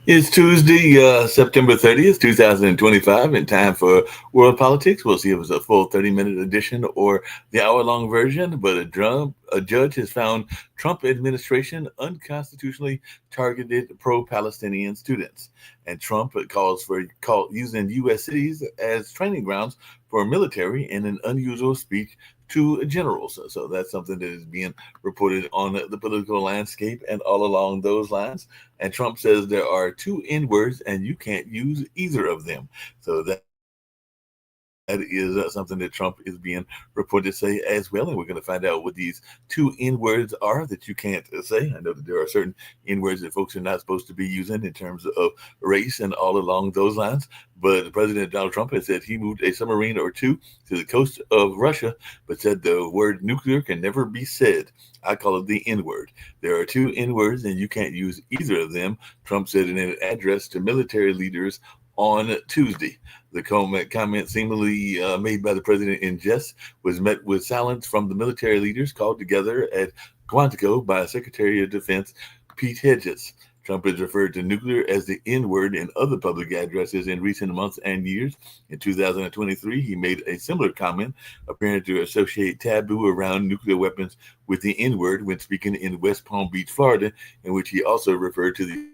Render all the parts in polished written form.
It's Tuesday, September 30th, 2025, and time for World Politics. We'll see if it's a full 30-minute edition or the hour-long version, but a judge has found Trump administration unconstitutionally targeted pro-Palestinian students. And Trump calls for using U.S. cities as training grounds for military in an unusual speech to generals. So that's something that is being reported on the political landscape and all along those lines. And Trump says there are two N words and you can't use either of them. So that is something that Trump is being reported to say as well. And we're going to find out what these two N words are that you can't say. I know that there are certain N words that folks are not supposed to be using in terms of race and all along those lines. But President Donald Trump has said he moved a submarine or two to the coast of Russia, but said the word nuclear can never be said. I call it the N word. There are two N words and you can't use either of them, Trump said in an address to military leaders on Tuesday. The comment seemingly made by the president in jest was met with silence from the military leaders called together at Quantico by Secretary of Defense Pete Hedges. Trump has referred to nuclear as the N word in other public addresses in recent months and years. In 2023, he made a similar comment, appearing to associate taboo around nuclear weapons with the N word when speaking in West Palm Beach, Florida, in which he also referred to the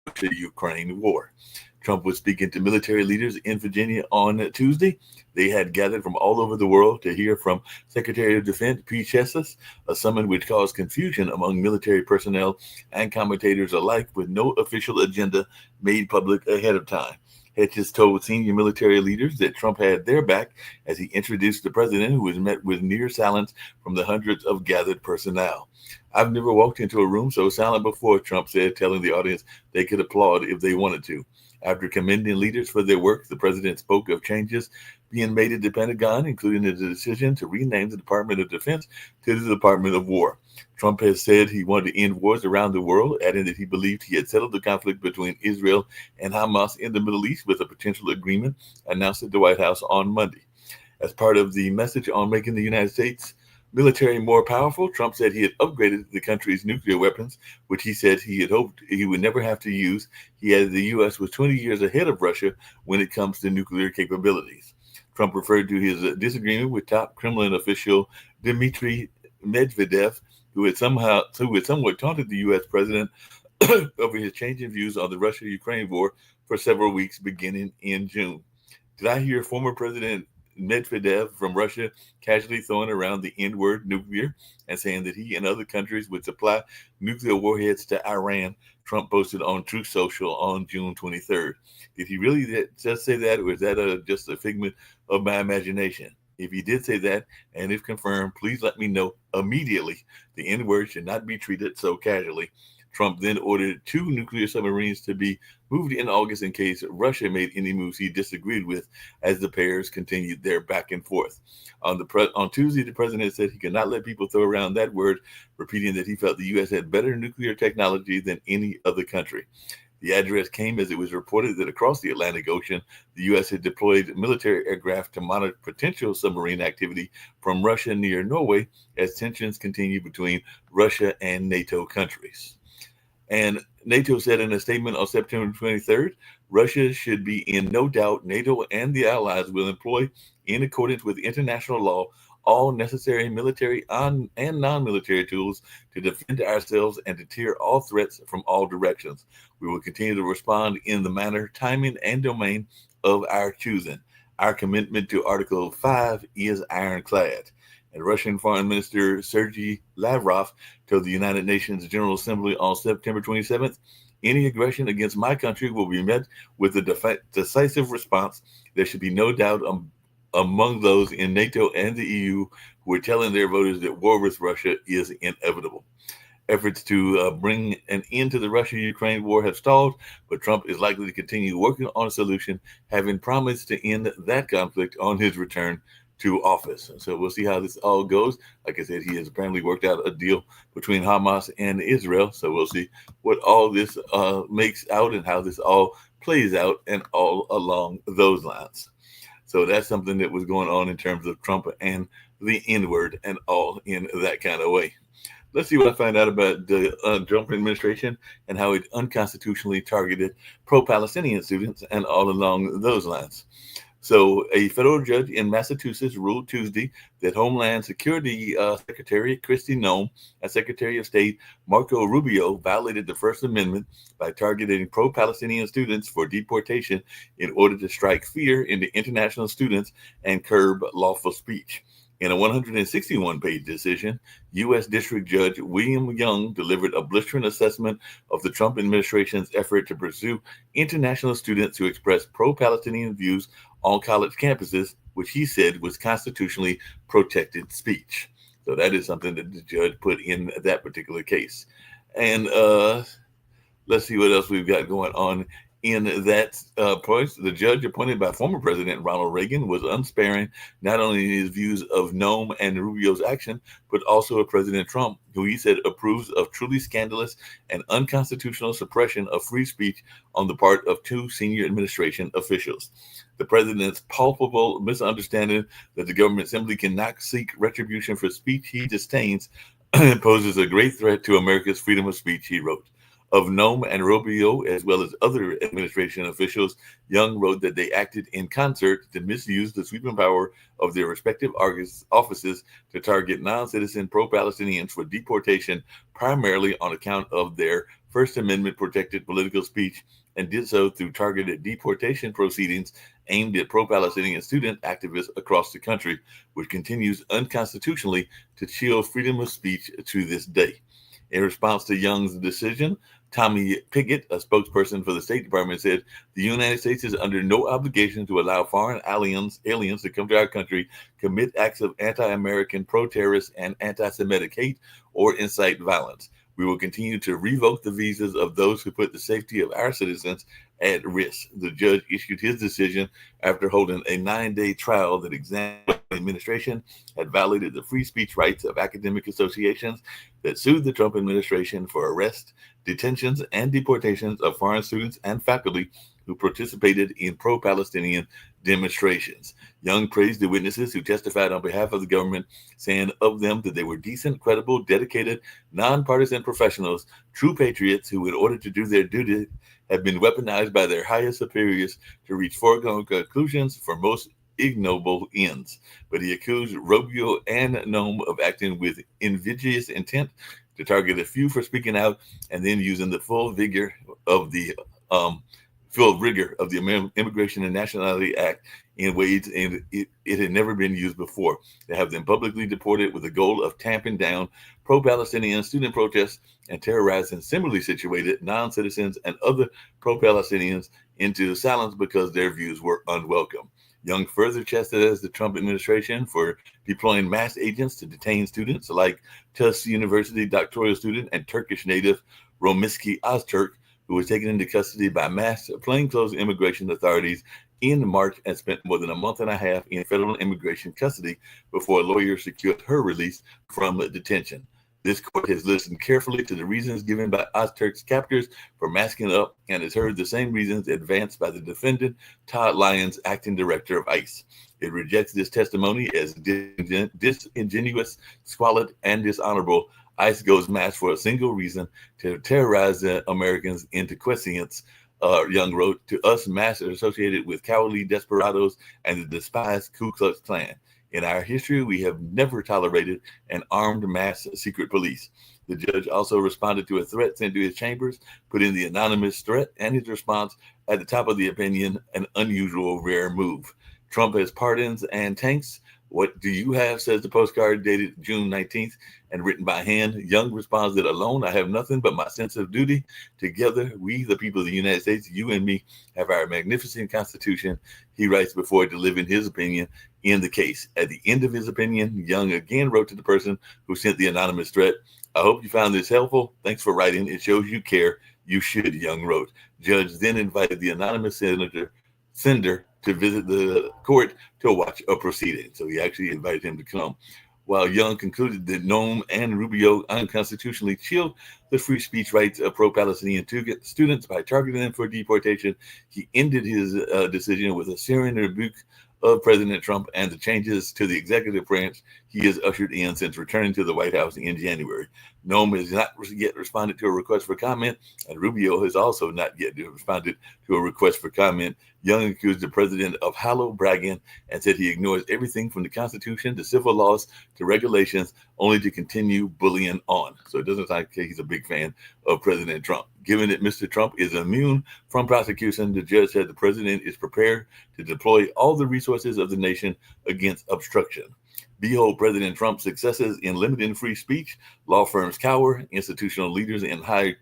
Russia Ukraine war. Trump was speaking to military leaders in Virginia on Tuesday. They had gathered from all over the world to hear from Secretary of Defense Pete Chessus, a summon which caused confusion among military personnel and commentators alike, with no official agenda made public ahead of time. Hedges told senior military leaders that Trump had their back as he introduced the president, who was met with near silence from the hundreds of gathered personnel. I've never walked into a room so silent before, Trump said, telling the audience they could applaud if they wanted to. After commending leaders for their work, the president spoke of changes being made at the Pentagon, including the decision to rename the Department of Defense to the Department of War. Trump has said he wanted to end wars around the world, adding that he believed he had settled the conflict between Israel and Hamas in the Middle East with a potential agreement announced at the White House on Monday. As part of the message on making the United States military more powerful, Trump said he had upgraded the country's nuclear weapons, which he said he had hoped he would never have to use. He added the U.S. was 20 years ahead of Russia when it comes to nuclear capabilities. Trump referred to his disagreement with top Kremlin official Dmitry Medvedev, who had somewhat taunted the U.S. president over his changing views on the Russia-Ukraine war for several weeks beginning in June. Did I hear former President Medvedev from Russia casually throwing around the N word nuclear and saying that he and other countries would supply nuclear warheads to Iran? Trump posted on Truth Social on June 23rd. Did he really just say that, or is that just a figment of my imagination? If he did say that, and if confirmed, please let me know immediately. The N word should not be treated so casually. Trump then ordered two nuclear submarines to be moved in August in case Russia made any moves he disagreed with as the pairs continued their back and forth. On Tuesday, the president said he could not let people throw around that word, repeating that he felt the U.S. had better nuclear technology than any other country. The address came as it was reported that across the Atlantic Ocean, the U.S. had deployed military aircraft to monitor potential submarine activity from Russia near Norway as tensions continue between Russia and NATO countries. And NATO said in a statement on September 23rd, Russia should be in no doubt NATO and the allies will employ, in accordance with international law, all necessary military and non military tools to defend ourselves and deter all threats from all directions. We will continue to respond in the manner, timing, and domain of our choosing. Our commitment to Article 5 is ironclad. And Russian Foreign Minister Sergei Lavrov told the United Nations General Assembly on September 27th, any aggression against my country will be met with a decisive response. There should be no doubt among those in NATO and the EU who are telling their voters that war with Russia is inevitable. Efforts to bring an end to the Russia Ukraine war have stalled, but Trump is likely to continue working on a solution, having promised to end that conflict on his return to office. So we'll see how this all goes. Like I said, he has apparently worked out a deal between Hamas and Israel. So we'll see what all this makes out and how this all plays out and all along those lines. So that's something that was going on in terms of Trump and the N word and all in that kind of way. let's see what I find out about the Trump administration and how it unconstitutionally targeted pro-Palestinian students and all along those lines. So, a federal judge in Massachusetts ruled Tuesday that Homeland Security Secretary Kristi Noem and Secretary of State Marco Rubio violated the First Amendment by targeting pro Palestinian students for deportation in order to strike fear into international students and curb lawful speech. In a 161-page decision, U.S. District Judge William Young delivered a blistering assessment of the Trump administration's effort to pursue international students who express pro-Palestinian views on college campuses, which he said was constitutionally protected speech. So that is something that the judge put in that particular case. And let's see what else we've got going on in that point. The judge appointed by former President Ronald Reagan was unsparing, not only in his views of Noem and Rubio's action, but also of President Trump, who he said approves of truly scandalous and unconstitutional suppression of free speech on the part of two senior administration officials. The president's palpable misunderstanding that the government simply cannot seek retribution for speech he disdains poses a great threat to America's freedom of speech, he wrote. Of Noem and Rubio, as well as other administration officials, Young wrote that they acted in concert to misuse the sweeping power of their respective offices to target non-citizen pro-Palestinians for deportation, primarily on account of their First Amendment protected political speech, and did so through targeted deportation proceedings aimed at pro-Palestinian student activists across the country, which continues unconstitutionally to chill freedom of speech to this day. In response to Young's decision, Tommy Pickett, a spokesperson for the State Department, said the United States is under no obligation to allow foreign aliens to come to our country, commit acts of anti-American, pro-terrorist, and anti-Semitic hate, or incite violence. We will continue to revoke the visas of those who put the safety of our citizens at risk. The judge issued his decision after holding a 9-day trial that examined whether the administration had violated the free speech rights of academic associations that sued the Trump administration for arrest, detentions, and deportations of foreign students and faculty who participated in pro-Palestinian demonstrations. Young praised the witnesses who testified on behalf of the government, saying of them that they were decent, credible, dedicated, nonpartisan professionals, true patriots who, in order to do their duty, have been weaponized by their highest superiors to reach foregone conclusions for most ignoble ends. But he accused Rubio and Noem of acting with invidious intent to target a few for speaking out and then using the full rigor of the Immigration and Nationality Act in ways it had never been used before, to have them publicly deported with the goal of tamping down pro-Palestinian student protests and terrorizing similarly situated non-citizens and other pro-Palestinians into silence because their views were unwelcome. Young further chastised the Trump administration for deploying mass agents to detain students like Tufts University doctoral student and Turkish native Romiski Ozturk, who was taken into custody by mass plainclothes immigration authorities in March and spent more than a month and a half in federal immigration custody before lawyers secured her release from detention. This court has listened carefully to the reasons given by Ozturk's captors for masking up and has heard the same reasons advanced by the defendant, Todd Lyons, acting director of ICE. It rejects this testimony as disingenuous, squalid, and dishonorable. ICE goes mass for a single reason: to terrorize the Americans into quiescence. Young wrote, to us, mass are associated with cowardly desperados and the despised Ku Klux Klan. In our history, we have never tolerated an armed mass secret police. The judge also responded to a threat sent to his chambers, put in the anonymous threat and his response at the top of the opinion, an unusual, rare move. Trump has pardons and tanks. What do you have, says the postcard dated June 19th and written by hand. Young responds that alone, I have nothing but my sense of duty. Together, we, the people of the United States, you and me, have our magnificent Constitution, he writes before delivering his opinion in the case. At the end of his opinion, Young again wrote to the person who sent the anonymous threat, I hope you found this helpful. Thanks for writing. It shows you care. You should, Young wrote. Judge then invited the anonymous sender to visit the court to watch a proceeding. So he actually invited him to come. While Young concluded that Noem and Rubio unconstitutionally chilled the free speech rights of pro-Palestinian students by targeting them for deportation, he ended his decision with a searing rebuke of President Trump and the changes to the executive branch he has ushered in since returning to the White House in January. Noem has not yet responded to a request for comment, and Rubio has also not yet responded to a request for comment. Young accused the president of hollow bragging and said he ignores everything from the Constitution to civil laws to regulations, only to continue bullying on. So it doesn't sound like he's a big fan of President Trump. Given that Mr. Trump is immune from prosecution, the judge said the president is prepared to deploy all the resources of the nation against obstruction. Behold President Trump's successes in limiting free speech. Law firms cower. Institutional leaders in higher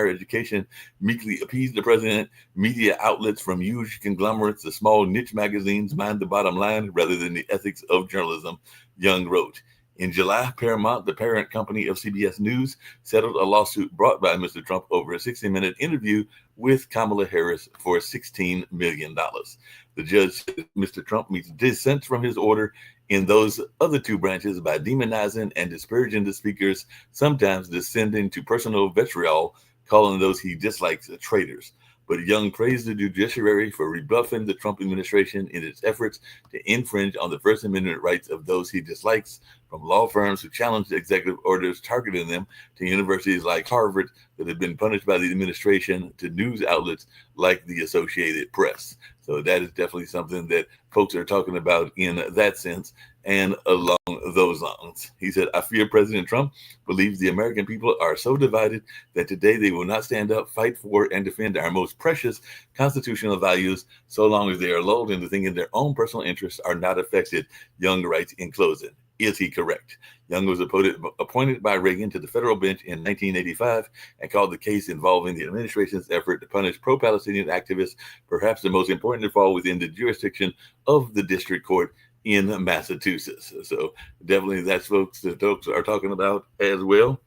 education meekly appease the president. Media outlets from huge conglomerates to small niche magazines mind the bottom line rather than the ethics of journalism, Young wrote. In July, Paramount, the parent company of CBS News, settled a lawsuit brought by Mr. Trump over a 60-minute interview with Kamala Harris for $16 million. The judge said Mr. Trump meets dissent from his order in those other two branches by demonizing and disparaging the speakers, sometimes descending to personal vitriol, calling those he dislikes traitors. But Young praised the judiciary for rebuffing the Trump administration in its efforts to infringe on the First Amendment rights of those he dislikes, from law firms who challenged executive orders targeting them to universities like Harvard that have been punished by the administration to news outlets like the Associated Press. So that is definitely something that folks are talking about in that sense and along those lines. He said, I fear President Trump believes the American people are so divided that today they will not stand up, fight for, and defend our most precious constitutional values so long as they are lulled into thinking their own personal interests are not affected, Young writes in closing. Is he correct? Young was appointed by Reagan to the federal bench in 1985 and called the case involving the administration's effort to punish pro-Palestinian activists, perhaps the most important to fall within the jurisdiction of the district court in Massachusetts. So definitely that's folks that folks are talking about as well.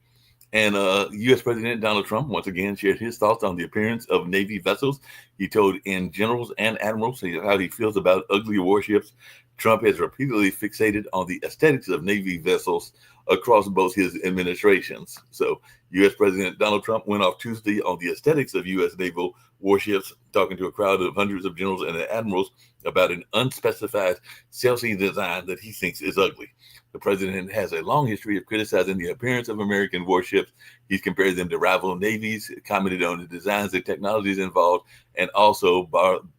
And U.S. President Donald Trump once again shared his thoughts on the appearance of Navy vessels. He told in generals and admirals how he feels about ugly warships. Trump has repeatedly fixated on the aesthetics of Navy vessels across both his administrations. So U.S. President Donald Trump went off Tuesday on the aesthetics of U.S. naval warships, talking to a crowd of hundreds of generals and admirals about an unspecified sail-sea design that he thinks is ugly. The president has a long history of criticizing the appearance of American warships. He's compared them to rival navies, commented on the designs and technologies involved, and also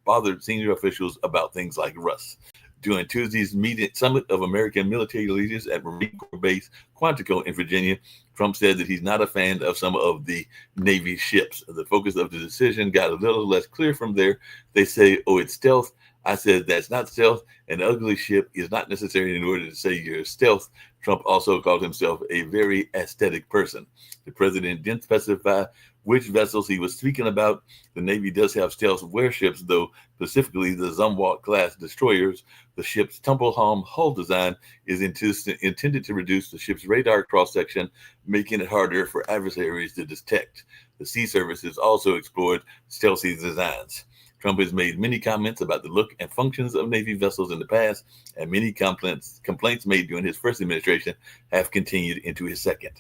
bothered senior officials about things like rust. During Tuesday's summit of American military leaders at Marine Corps Base Quantico in Virginia, Trump said that he's not a fan of some of the Navy ships. The focus of the decision got a little less clear from there. They say, oh, it's stealth. I said, that's not stealth. An ugly ship is not necessary in order to say you're stealth. Trump also called himself a very aesthetic person. The president didn't specify which vessels he was speaking about. The Navy does have stealth warships, though, specifically the Zumwalt-class destroyers. The ship's tumble-harm hull design is intended to reduce the ship's radar cross-section, making it harder for adversaries to detect. The Sea Service has also explored stealthy designs. Trump has made many comments about the look and functions of Navy vessels in the past, and many complaints made during his first administration have continued into his second.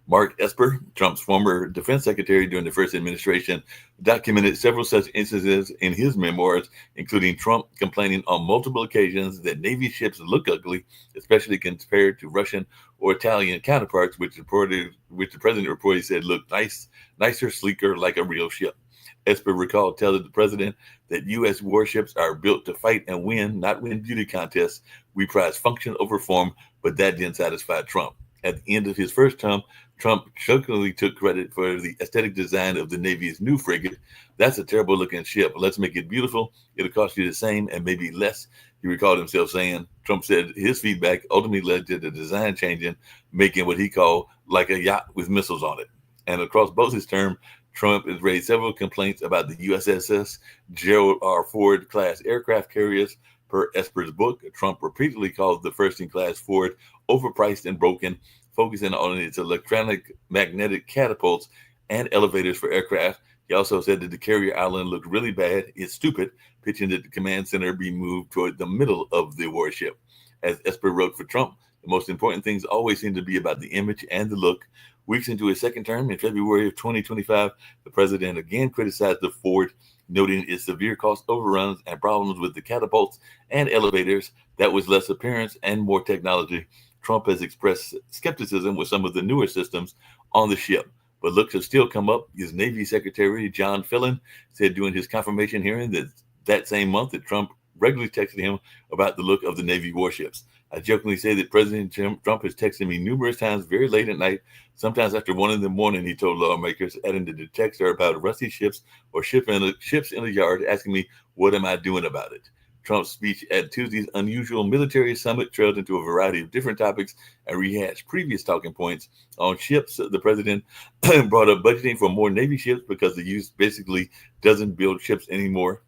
Mark Esper, Trump's former defense secretary during the first administration, documented several such instances in his memoirs, including Trump complaining on multiple occasions that Navy ships look ugly, especially compared to Russian or Italian counterparts, which the president reportedly said looked nicer, sleeker, like a real ship. Esper recalled telling the president that U.S. warships are built to fight and win, not win beauty contests. We prize function over form, but that didn't satisfy Trump. At the end of his first term, Trump jokingly took credit for the aesthetic design of the Navy's new frigate. That's a terrible looking ship. Let's make it beautiful. It'll cost you the same and maybe less, he recalled himself saying. Trump said his feedback ultimately led to the design changing, making what he called like a yacht with missiles on it. And across both his term, Trump has raised several complaints about the USS Gerald R. Ford class aircraft carriers. Per Esper's book, Trump repeatedly called the first-in-class Ford overpriced and broken, focusing on its electronic magnetic catapults and elevators for aircraft. He also said that the carrier island looked really bad. It's stupid, pitching that the command center be moved toward the middle of the warship. As Esper wrote for Trump, the most important things always seem to be about the image and the look. Weeks into his second term in February of 2025, the president again criticized the Ford, noting its severe cost overruns and problems with the catapults and elevators. That was less appearance and more technology. Trump has expressed skepticism with some of the newer systems on the ship, but looks have still come up. His Navy Secretary, John Phelan, said during his confirmation hearing that same month that Trump regularly texted him about the look of the Navy warships. I jokingly say that President Trump has texted me numerous times very late at night, sometimes after 1 a.m, he told lawmakers, adding that the texts are about rusty ships or ships in the yard, asking me, what am I doing about it? Trump's speech at Tuesday's unusual military summit trailed into a variety of different topics and rehashed previous talking points on ships. The president brought up budgeting for more Navy ships because the U.S. basically doesn't build ships anymore.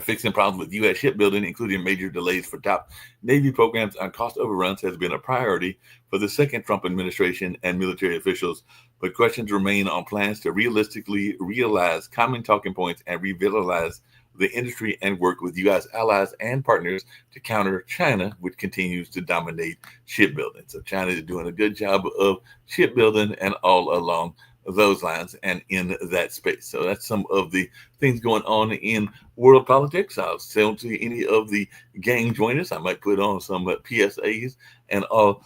Fixing problems with U.S. shipbuilding, including major delays for top Navy programs and cost overruns, has been a priority for the second Trump administration and military officials. But questions remain on plans to realistically realize common talking points and revitalize the industry and work with U.S. allies and partners to counter China, which continues to dominate shipbuilding. So China is doing a good job of shipbuilding and all along those lines and in that space. So that's some of the things going on in world politics. I'll still see any of the gang join us. I might put on some PSAs and all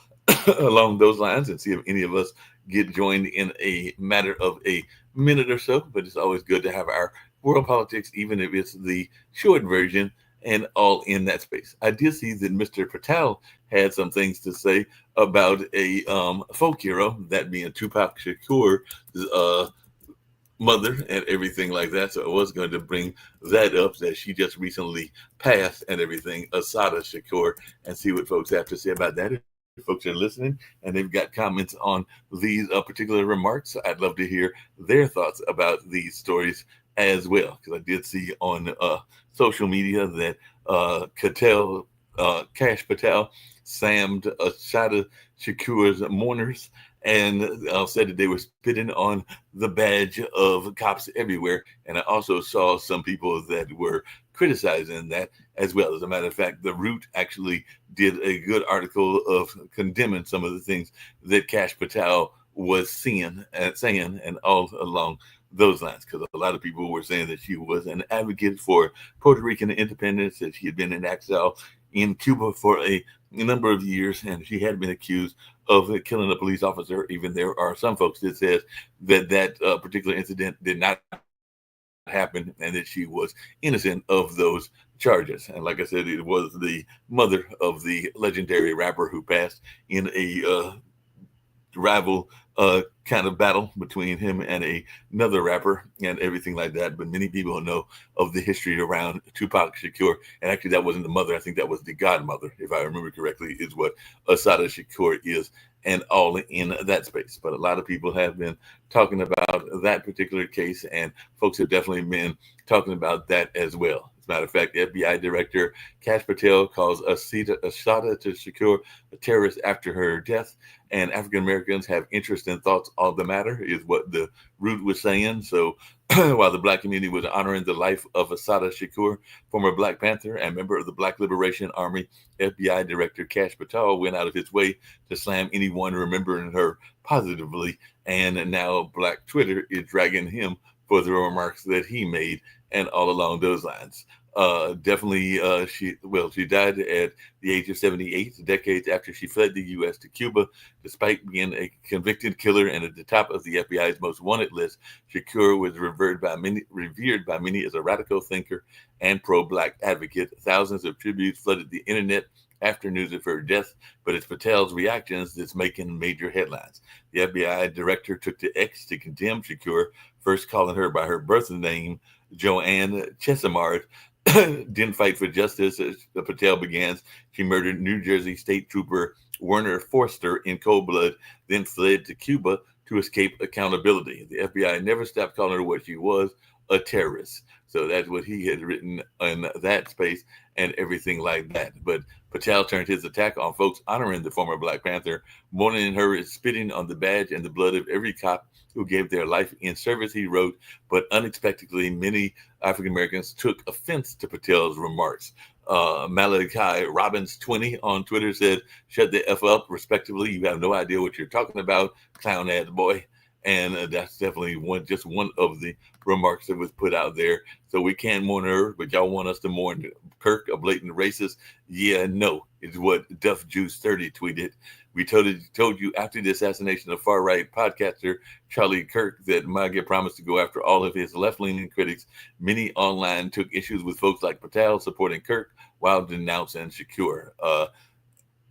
along those lines and see if any of us get joined in a matter of a minute or so. But it's always good to have our world politics, even if it's the short version, and all in that space. I did see that Mr. Patel had some things to say about a folk hero, that being Tupac Shakur's mother and everything like that. So I was going to bring that up, that she just recently passed and everything, Assata Shakur, and see what folks have to say about that. If folks are listening and they've got comments on these particular remarks, I'd love to hear their thoughts about these stories as well, because I did see on social media that Kash Patel slammed Assata Shakur's mourners and said that they were spitting on the badge of cops everywhere. And I also saw some people that were criticizing that as well. As a matter of fact, The Root actually did a good article of condemning some of the things that Kash Patel was saying and all along those lines, because a lot of people were saying that she was an advocate for Puerto Rican independence, that she had been in exile in Cuba for a number of years, and she had been accused of killing a police officer. Even there are some folks that says that particular incident did not happen and that she was innocent of those charges. And like I said, it was the mother of the legendary rapper who passed in a rival kind of battle between him and another rapper and everything like that. But many people know of the history around Tupac Shakur. And actually, that wasn't the mother. I think that was the godmother, if I remember correctly, is what Assata Shakur is, and all in that space. But a lot of people have been talking about that particular case, and folks have definitely been talking about that as well. As a matter of fact, FBI Director Kash Patel calls Assata Shakur a terrorist after her death, and African Americans have interest and thoughts on the matter, is what The Root was saying. So while the Black community was honoring the life of Assata Shakur, former Black Panther and member of the Black Liberation Army, FBI Director Kash Patel went out of his way to slam anyone remembering her positively, and now Black Twitter is dragging him for the remarks that he made and all along those lines. She died at the age of 78, decades after she fled the U.S. to Cuba. Despite being a convicted killer and at the top of the FBI's most wanted list, Shakur was revered by many as a radical thinker and pro-Black advocate. Thousands of tributes flooded the internet after news of her death, but it's Patel's reactions that's making major headlines. The FBI director took to X to condemn Shakur, first calling her by her birth name, Joanne Chesimard. Didn't fight for justice. As Patel begins, she murdered New Jersey State Trooper Werner Forster in cold blood, then fled to Cuba to escape accountability. The FBI never stopped calling her what she was, a terrorist. So that's what he had written in that space and everything like that. But Patel turned his attack on folks honoring the former Black Panther, mourning her as spitting on the badge and the blood of every cop who gave their life in service, he wrote. But unexpectedly, many African Americans took offense to Patel's remarks. Malachi Robbins 20 on Twitter said, "Shut the F up, respectively. You have no idea what you're talking about, clown ass boy." And that's definitely just one of the remarks that was put out there. So we can't mourn her, but y'all want us to mourn Kirk, a blatant racist? Yeah, no, is what Duff Juice 30 tweeted. We told you after the assassination of far-right podcaster Charlie Kirk that MAGA promised to go after all of his left-leaning critics. Many online took issues with folks like Patel supporting Kirk while denouncing Shakur.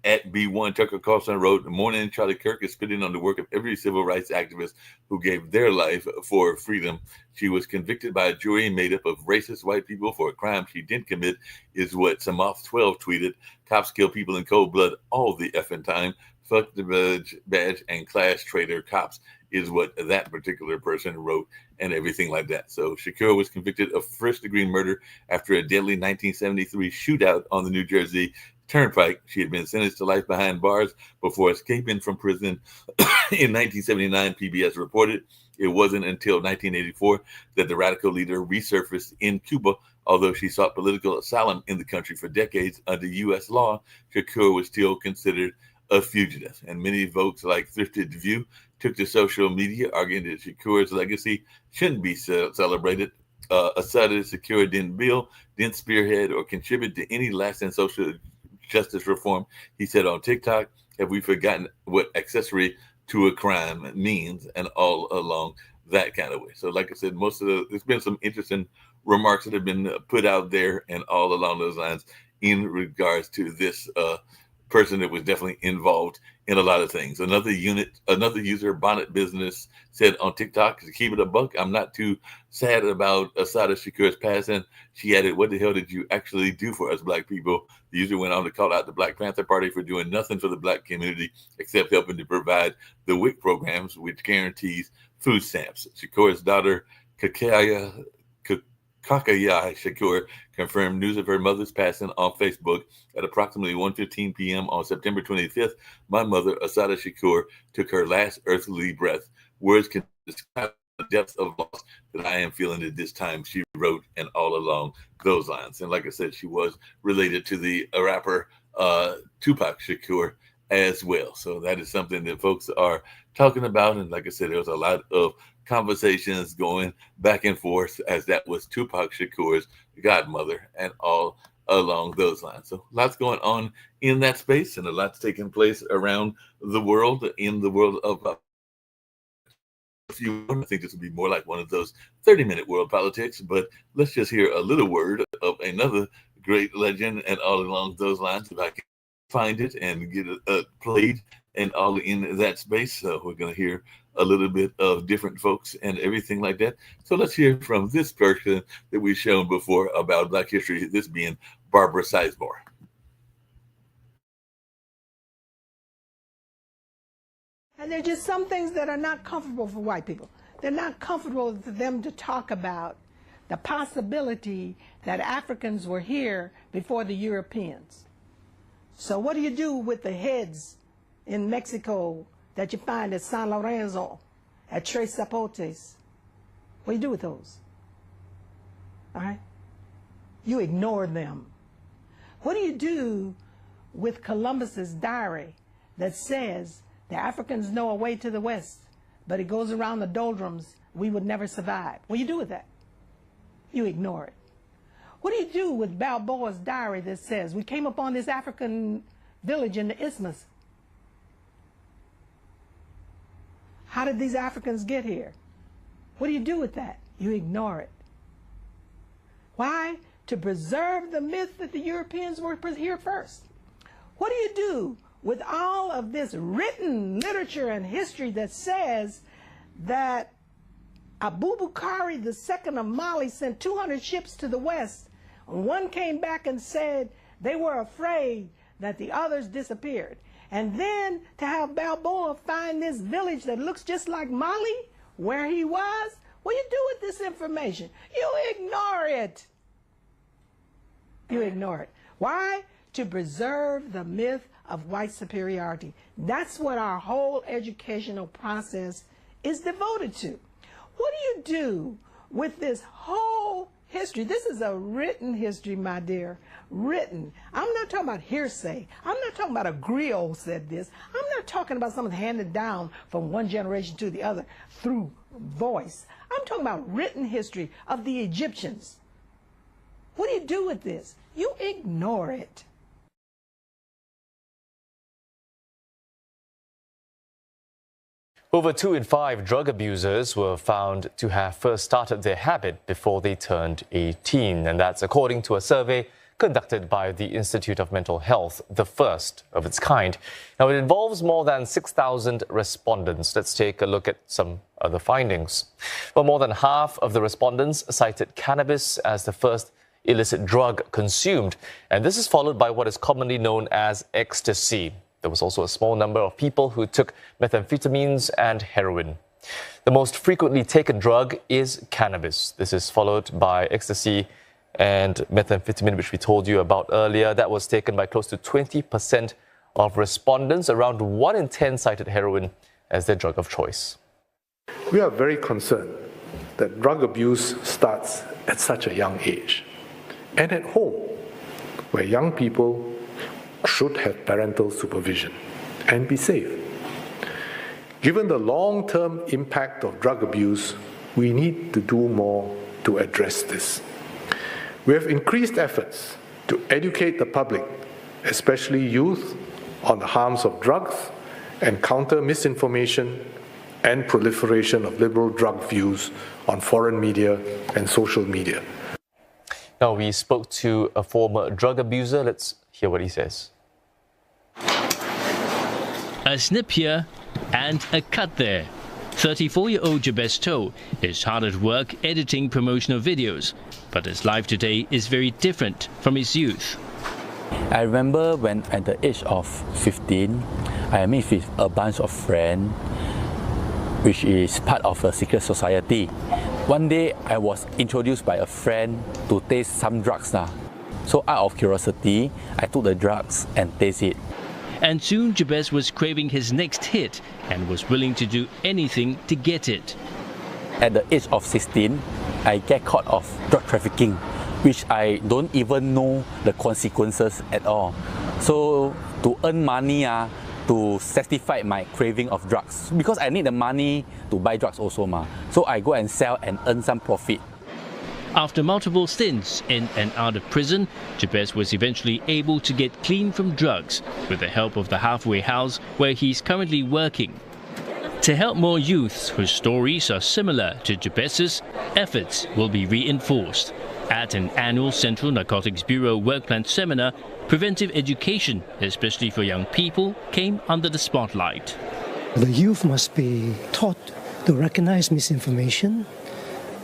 At B1, Tucker Carlson wrote, "Morning, Charlie Kirk is spitting on the work of every civil rights activist who gave their life for freedom. She was convicted by a jury made up of racist white people for a crime she didn't commit," is what Samoth12 tweeted. "Cops kill people in cold blood all the effing time. Fuck the badge and class traitor cops," is what that particular person wrote, and everything like that. So Shakur was convicted of first-degree murder after a deadly 1973 shootout on the New Jersey Turnpike. She had been sentenced to life behind bars before escaping from prison in 1979, PBS reported. It wasn't until 1984 that the radical leader resurfaced in Cuba. Although she sought political asylum in the country for decades under U.S. law, Shakur was still considered a fugitive. And many folks like Thrifted View took to social media arguing that Shakur's legacy shouldn't be celebrated. Assata Shakur didn't spearhead or contribute to any lasting social justice reform. He said on TikTok, "Have we forgotten what accessory to a crime means?" And all along that kind of way. So like I said, there's been some interesting remarks that have been put out there and all along those lines in regards to this person that was definitely involved in a lot of things. Another user, Bonnet Business, said on TikTok, "To keep it a buck, I'm not too sad about Assata Shakur's passing." She added, "What the hell did you actually do for us black people?" The user went on to call out the Black Panther Party for doing nothing for the black community except helping to provide the WIC programs, which guarantees food stamps. Shakur's daughter, Kakaya Shakur, confirmed news of her mother's passing on Facebook at approximately 1:15 p.m. on September 25th. "My mother, Assata Shakur, took her last earthly breath. Words can describe the depth of loss that I am feeling at this time," she wrote, and all along those lines. And like I said, she was related to the rapper Tupac Shakur as well. So that is something that folks are talking about. And like I said, there was a lot of conversations going back and forth as that was Tupac Shakur's godmother and all along those lines. So lots going on in that space and a lot's taking place around the world, in the world of I think this would be more like one of those 30-minute world politics, but let's just hear a little word of another great legend and all along those lines, if I can find it and get it played and all in that space. So we're going to hear a little bit of different folks and everything like that. So let's hear from this person that we've shown before about Black history, this being Barbara Sizemore. And there are just some things that are not comfortable for white people. They're not comfortable for them to talk about the possibility that Africans were here before the Europeans. So what do you do with the heads in Mexico that you find at San Lorenzo, at Tres Zapotes? What do you do with those? All right? You ignore them. What do you do with Columbus's diary that says the Africans know a way to the west, but it goes around the doldrums, we would never survive? What do you do with that? You ignore it. What do you do with Balboa's diary that says we came upon this African village in the isthmus? How did these Africans get here? What do you do with that? You ignore it. Why? To preserve the myth that the Europeans were here first. What do you do with all of this written literature and history that says that Abubakar II of Mali sent 200 ships to the west? One came back and said they were afraid that the others disappeared. And then to have Balboa find this village that looks just like Mali, where he was, what do you do with this information? You ignore it. You ignore it. Why? To preserve the myth of white superiority. That's what our whole educational process is devoted to. What do you do with this whole history. This is a written history, my dear. Written. I'm not talking about hearsay. I'm not talking about a griot said this. I'm not talking about something handed down from one generation to the other through voice. I'm talking about written history of the Egyptians. What do you do with this? You ignore it. Over 2 in 5 drug abusers were found to have first started their habit before they turned 18, and that's according to a survey conducted by the Institute of Mental Health, the first of its kind. Now, it involves more than 6,000 respondents. Let's take a look at some other findings. Well, more than half of the respondents cited cannabis as the first illicit drug consumed, and this is followed by what is commonly known as ecstasy. There was also a small number of people who took methamphetamines and heroin. The most frequently taken drug is cannabis. This is followed by ecstasy and methamphetamine, which we told you about earlier. That was taken by close to 20% of respondents. Around 1 in 10 cited heroin as their drug of choice. We are very concerned that drug abuse starts at such a young age and at home, where young people should have parental supervision and be safe. Given the long-term impact of drug abuse, we need to do more to address this. We have increased efforts to educate the public, especially youth, on the harms of drugs and counter misinformation and proliferation of liberal drug views on foreign media and social media. Now, we spoke to a former drug abuser. Let's hear what he says. A snip here and a cut there. 34-year-old Jabez Toh is hard at work editing promotional videos, but his life today is very different from his youth. I remember when at the age of 15, I met with a bunch of friends, which is part of a secret society. One day, I was introduced by a friend to taste some drugs. So out of curiosity, I took the drugs and tasted it. And soon Jabez was craving his next hit and was willing to do anything to get it. At the age of 16, I get caught of drug trafficking, which I don't even know the consequences at all. So to earn money, to satisfy my craving of drugs, because I need the money to buy drugs also. So I go and sell and earn some profit. After multiple stints in and out of prison, Jabez was eventually able to get clean from drugs with the help of the halfway house where he's currently working. To help more youths whose stories are similar to Jabez's, efforts will be reinforced. At an annual Central Narcotics Bureau work plan seminar, preventive education, especially for young people, came under the spotlight. The youth must be taught to recognize misinformation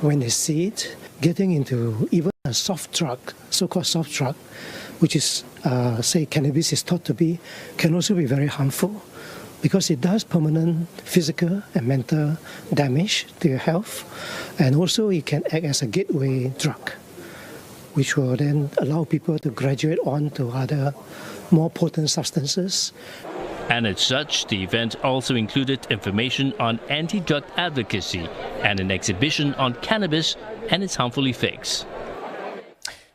when they see it. Getting into even a soft drug, so-called soft drug, which is, say, cannabis is thought to be, can also be very harmful because it does permanent physical and mental damage to your health, and also it can act as a gateway drug, which will then allow people to graduate on to other more potent substances. And as such, the event also included information on anti-drug advocacy and an exhibition on cannabis and its harmful effects.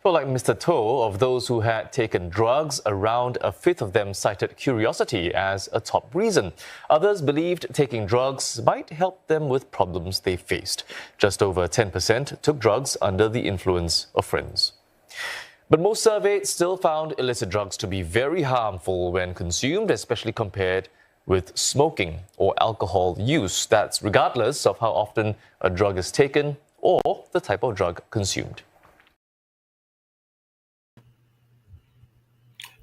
Well, like Mr. Toh, of those who had taken drugs, around a fifth of them cited curiosity as a top reason. Others believed taking drugs might help them with problems they faced. Just over 10% took drugs under the influence of friends. But most surveys still found illicit drugs to be very harmful when consumed, especially compared with smoking or alcohol use. That's regardless of how often a drug is taken or the type of drug consumed.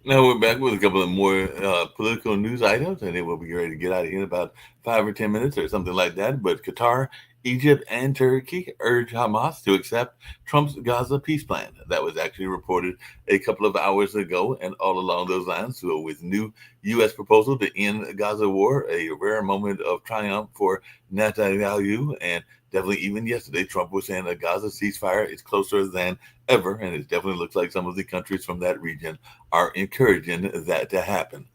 Now we're back with a couple of more political news items, and then we'll be ready to get out of here in about 5 or 10 minutes or something like that. But Qatar, Egypt, and Turkey urge Hamas to accept Trump's Gaza peace plan. That was actually reported a couple of hours ago, and all along those lines, so with new U.S. proposal to end Gaza war, a rare moment of triumph for Netanyahu. And definitely even yesterday, Trump was saying a Gaza ceasefire is closer than ever, and it definitely looks like some of the countries from that region are encouraging that to happen.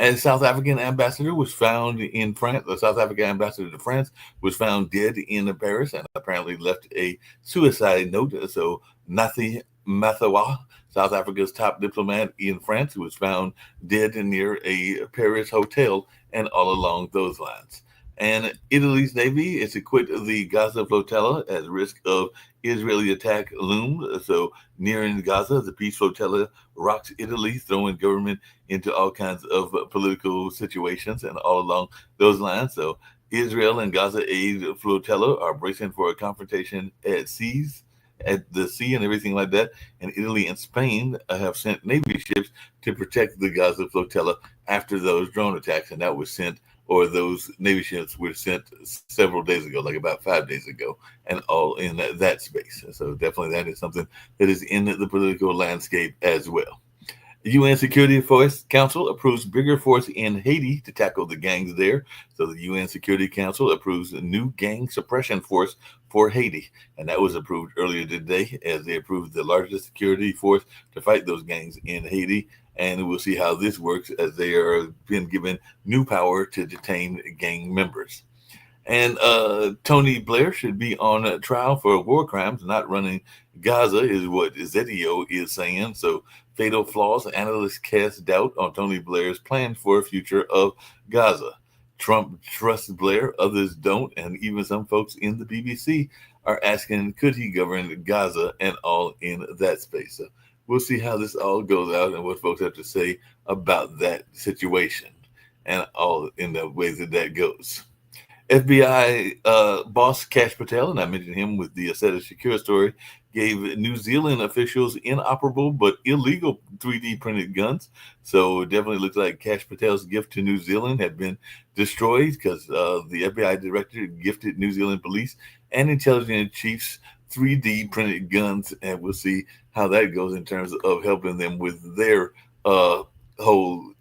And South African ambassador was found in France. The South African ambassador to France was found dead in Paris and apparently left a suicide note. So Nathi Mathawa, South Africa's top diplomat in France, was found dead near a Paris hotel and all along those lines. And Italy's Navy is equipped the Gaza flotilla as risk of Israeli attack looms. So nearing Gaza, the peace flotilla rocks Italy, throwing government into all kinds of political situations and all along those lines. So Israel and Gaza aid flotilla are bracing for a confrontation at the sea and everything like that. And Italy and Spain have sent Navy ships to protect the Gaza flotilla after those drone attacks. And that was sent, or those Navy ships were sent several days ago, like about 5 days ago, and all in that space. So definitely that is something that is in the political landscape as well. The UN Security Council approves bigger force in Haiti to tackle the gangs there. So the UN Security Council approves a new gang suppression force for Haiti. And that was approved earlier today as they approved the largest security force to fight those gangs in Haiti. And we'll see how this works as they are being given new power to detain gang members. And Tony Blair should be on trial for war crimes, not running Gaza, is what Zetio is saying. So fatal flaws, analysts cast doubt on Tony Blair's plan for a future of Gaza. Trump trusts Blair, others don't, and even some folks in the BBC are asking, could he govern Gaza and all in that space? So we'll see how this all goes out and what folks have to say about that situation and all in the ways that goes. FBI boss Kash Patel, and I mentioned him with the Assata Shakur story, gave New Zealand officials inoperable but illegal 3D printed guns. So it definitely looks like Kash Patel's gift to New Zealand had been destroyed because the FBI director gifted New Zealand police and intelligence chiefs 3D printed guns, and we'll see how that goes in terms of helping them with their whole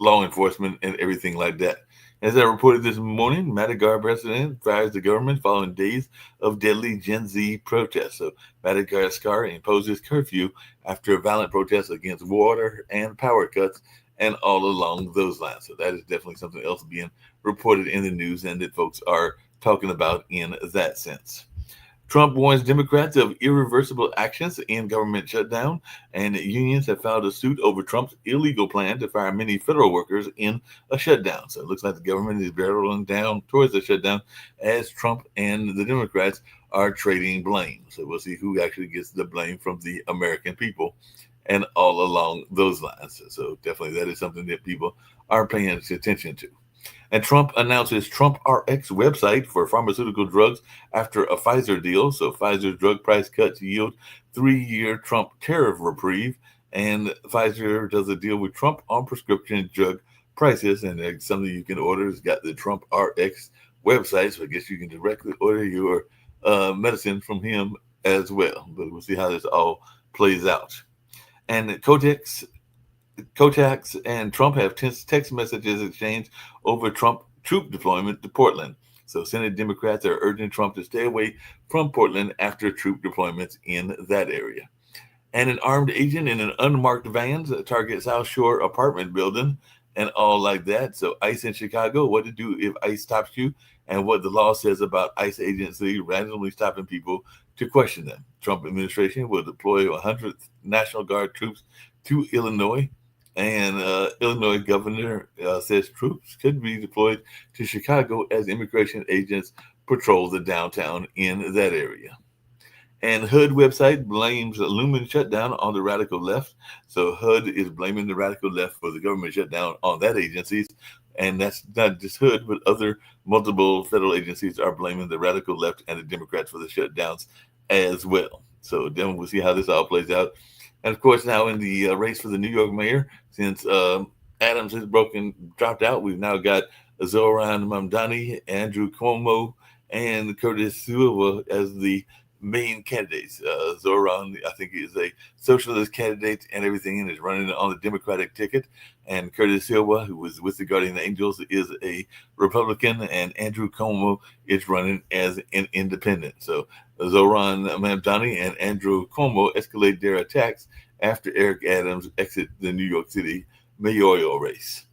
law enforcement and everything like that. As I reported this morning, Madagascar president fires the government following days of deadly Gen Z protests. So Madagascar imposes curfew after violent protests against water and power cuts and all along those lines. So that is definitely something else being reported in the news and that folks are talking about in that sense. Trump warns Democrats of irreversible actions in government shutdown, and unions have filed a suit over Trump's illegal plan to fire many federal workers in a shutdown. So it looks like the government is barreling down towards the shutdown as Trump and the Democrats are trading blame. So we'll see who actually gets the blame from the American people and all along those lines. So definitely that is something that people are paying attention to. And Trump announces Trump RX website for pharmaceutical drugs after a Pfizer deal. So Pfizer's drug price cuts yield 3-year Trump tariff reprieve. And Pfizer does a deal with Trump on prescription drug prices. And it's something you can order. It's got the Trump RX website. So I guess you can directly order your medicine from him as well. But we'll see how this all plays out. And Kotex and Trump have text messages exchanged over Trump troop deployment to Portland. So Senate Democrats are urging Trump to stay away from Portland after troop deployments in that area. And an armed agent in an unmarked van targets South Shore apartment building and all like that. So ICE in Chicago, what to do if ICE stops you and what the law says about ICE agency randomly stopping people to question them. Trump administration will deploy 100 National Guard troops to Illinois. And Illinois governor says troops could be deployed to Chicago as immigration agents patrol the downtown in that area. And HUD website blames a looming shutdown on the radical left. So HUD is blaming the radical left for the government shutdown on that agencies. And that's not just HUD, but other multiple federal agencies are blaming the radical left and the Democrats for the shutdowns as well. So then we'll see how this all plays out. And of course, now in the race for the New York mayor, since Adams has dropped out, we've now got Zoran Mamdani, Andrew Cuomo, and Curtis Silva as the main candidates. Zoran, I think, is a socialist candidate and everything, and is running on the Democratic ticket. And Curtis Silva, who was with the Guardian Angels, is a Republican, and Andrew Cuomo is running as an independent. So Zoran Mamdani and Andrew Cuomo escalate their attacks after Eric Adams exit the New York City mayoral race.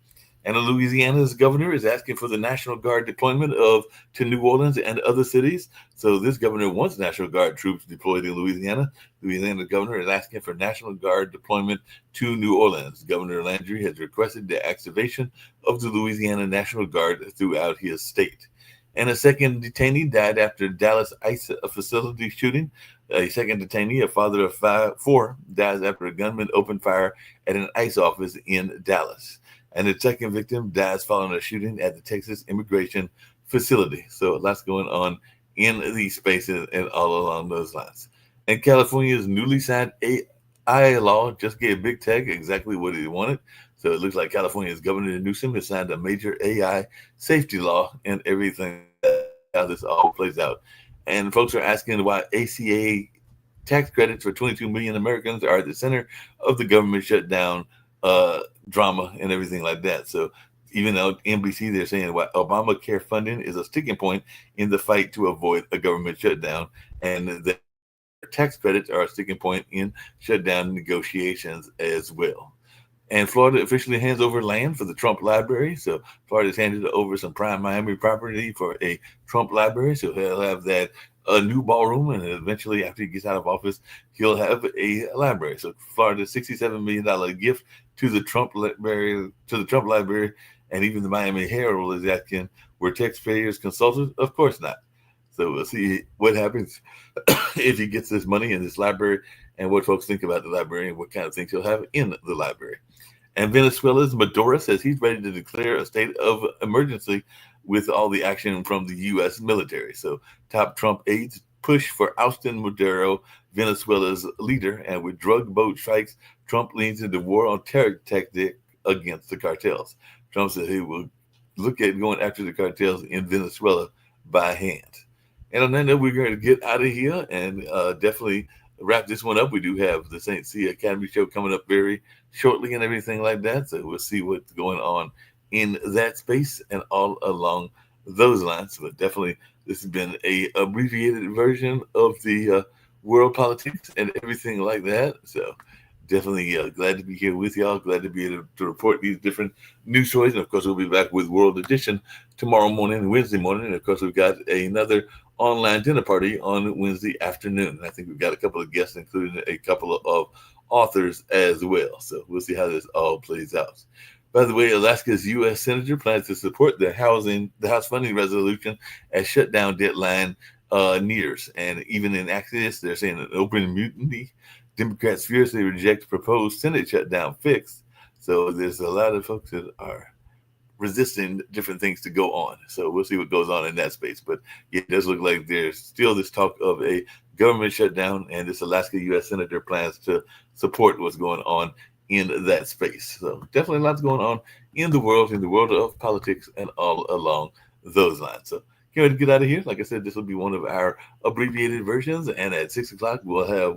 And Louisiana's governor is asking for the National Guard deployment to New Orleans and other cities. So this governor wants National Guard troops deployed in Louisiana. Louisiana's governor is asking for National Guard deployment to New Orleans. Governor Landry has requested the activation of the Louisiana National Guard throughout his state. And a second detainee died after Dallas ICE facility shooting. A second detainee, a father of four, dies after a gunman opened fire at an ICE office in Dallas. And the second victim dies following a shooting at the Texas immigration facility. So lots going on in these spaces and all along those lines. And California's newly signed AI law just gave Big Tech exactly what he wanted. So it looks like California's Governor Newsom has signed a major AI safety law and everything, how this all plays out. And folks are asking why ACA tax credits for 22 million Americans are at the center of the government shutdown drama and everything like that. So even though NBC, they're saying what Obamacare funding is a sticking point in the fight to avoid a government shutdown, and the tax credits are a sticking point in shutdown negotiations as well. And Florida officially hands over land for the Trump Library. So Florida's handed over some prime Miami property for a Trump Library. So he'll have that a new ballroom, and eventually, after he gets out of office, he'll have a library. So Florida's $67 million gift to the Trump Library, and even the Miami Herald is asking, were taxpayers consulted? Of course not. So we'll see what happens if he gets this money in this library, and what folks think about the library and what kind of things he'll have in the library. And Venezuela's Maduro says he's ready to declare a state of emergency with all the action from the U.S. military. So top Trump aides push for ousting Maduro, Venezuela's leader, and with drug boat strikes, Trump leans into war on terror tactic against the cartels. Trump said he will look at going after the cartels in Venezuela by hand. And on that note, we're going to get out of here and definitely wrap this one up. We do have the St. C Academy show coming up very shortly and everything like that. So we'll see what's going on in that space and all along those lines. But definitely, this has been a abbreviated version of the world politics and everything like that. So definitely glad to be here with y'all. Glad to be able to report these different news stories. And of course, we'll be back with World Edition tomorrow morning, Wednesday morning. And of course, we've got another online dinner party on Wednesday afternoon. And I think we've got a couple of guests, including a couple of authors as well. So we'll see how this all plays out. By the way, Alaska's U.S. Senator plans to support the House funding resolution as shutdown deadline nears. And even in Axios, they're saying an open mutiny. Democrats fiercely reject proposed Senate shutdown fix. So there's a lot of folks that are resisting different things to go on. So we'll see what goes on in that space. But it does look like there's still this talk of a government shutdown, and this Alaska U.S. Senator plans to support what's going on in that space. So definitely lots going on in the world of politics and all along those lines. So can't wait to get out of here. Like I said, this will be one of our abbreviated versions. And at 6 o'clock, we'll have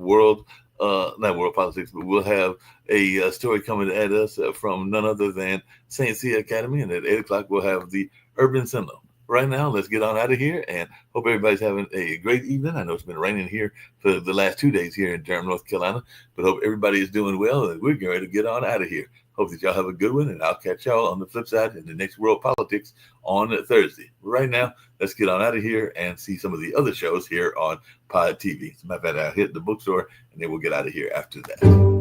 not world politics, but we'll have a story coming at us from none other than St. C Academy. And at 8 o'clock, we'll have the Urban Sentinel. Right now, let's get on out of here and hope everybody's having a great evening. I know it's been raining here for the last 2 days here in Durham, North Carolina, but hope everybody is doing well, and we're getting ready to get on out of here. Hope that y'all have a good one, and I'll catch y'all on the flip side in the next World Politics on Thursday. Right now, let's get on out of here and see some of the other shows here on Pod TV. As a matter of fact, I'll hit the bookstore, and then we'll get out of here after that.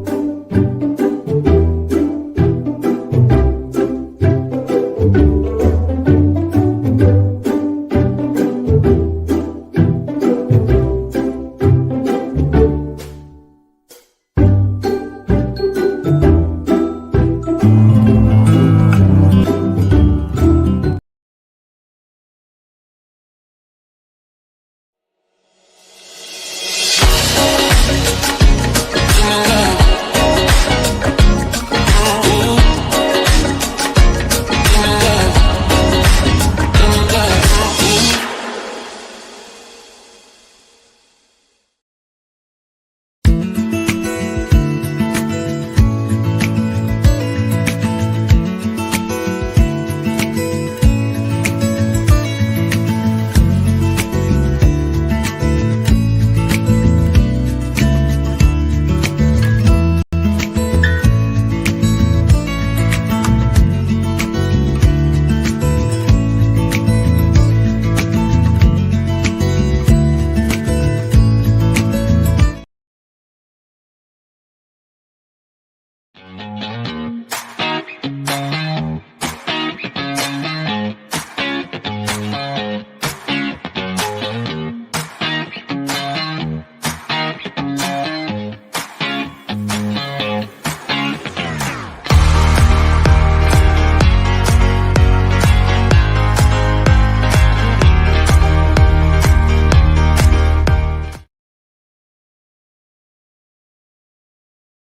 Give me love. Bye.